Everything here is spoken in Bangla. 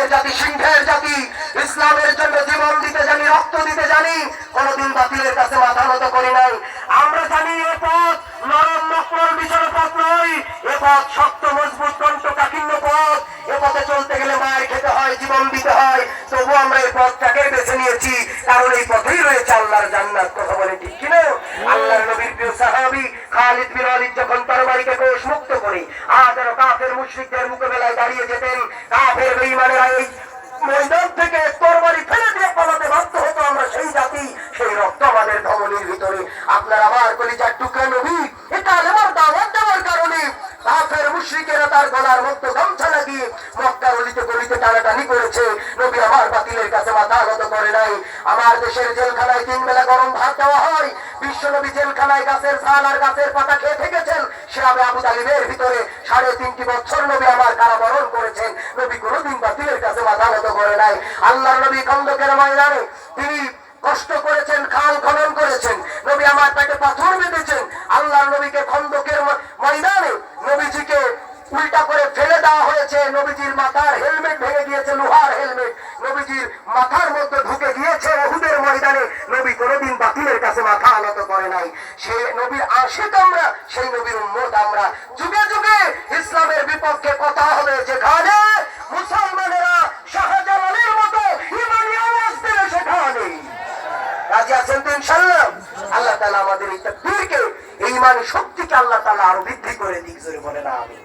রক্তের জাতি, সিংহের জাতি, ইসলামের জন্য জীবন দিতে জানি, রক্ত দিতে জানি, কোনদিন বাতিলের কাছে মাথা নত করি নাই। আমরা জানি এ পথ নরম মকরল বিছানো পথ নয়, এ পথ শক্ত মজবুত কণ্ঠকাঠিন্য পথ। এ পথে চলতে গেলে মায়ের খেতে হয়, জীবন দিতে হয়। তবু আমরা এই পথটাকে বেছে নিয়েছি, কারণ এই পথেই রয়েছে আল্লাহর জান্নাত। কথা বলে ঠিক কিনা? আল্লাহর নবীর প্রিয় সাহাবী খালিদ বিন ওয়ালিদ যখন তরবারিকে কোষ মুক্ত করে আজ কাফের মুশরিকদের মোকাবেলায় দাঁড়িয়ে যেতেন, কাফের বেঈমানেরা এই ময়দান থেকে তরবারি ফেলে দিয়ে পালাতে বাধ্য হতো। আমরা সেই জাতি, সেই রক্ত আমাদের ধমনীর ভিতরে। আপনার আমার কলিজার টুকরা নবী এটা আলেমার দাওয়াত দেওয়ার কারণে কাফের মুশরিকেরা তার গলার মধ্যে গামছা লাগিয়ে মক্কার অলিতে গলিতে টানাটানি করেছে। নবী আমার বাতিলের কাছে মাথা নত করে নাই। আমার দেশের জেলখানায় 3 বেলা গরম ভাত দেওয়া হয়। বিশ্বনবী জেলখানায় গাছের ছাল আর গাছের পাতা খেয়ে থেকেছেন। শিরাবে আবু তালিবের ভিতরে 3.5 বছর নবী আমার কারাবরণ করেছেন। নবী কোনদিন বাতিলের কাছে মাথা নত করে নাই। আল্লাহর নবী খন্দকের ময়দানে তিনি কষ্ট করেছেন, খাল খনন করেছেন, নবী আমার পেটে পাথর বেঁধেছেন। আল্লাহর নবীকে খন্দকের ময়দানে নবীজিকে উল্টা করে ফেলে দেওয়া হয়েছে। নবীজির মাথার হেলমেট ভেঙে গিয়েছে, লোহার হেলমেট নবীজির মাথার মধ্যে ঢুকে গিয়েছে উহুদের ময়দানে। নবী কোনদিন বাতিলের কাছে মাথা আনত করে নাই। সেই নবীর আশিক আমরা, সেই নবীর উম্মত আমরা। যুগে যুগে ইসলামের বিপক্ষে কথা হবে, যেখানে মুসলমানেরা শাহজালালের মতো ইমানি আওয়াজ দেবে সেখানে রাজি আছেন তো ইনশাআল্লাহ? আল্লাহ তাআলা আমাদের এই তাকবীরকে, এই ইমানি শক্তিকে আল্লাহ তাআলা আরো বৃদ্ধি করে দিক, জোরে বলেন আমিন।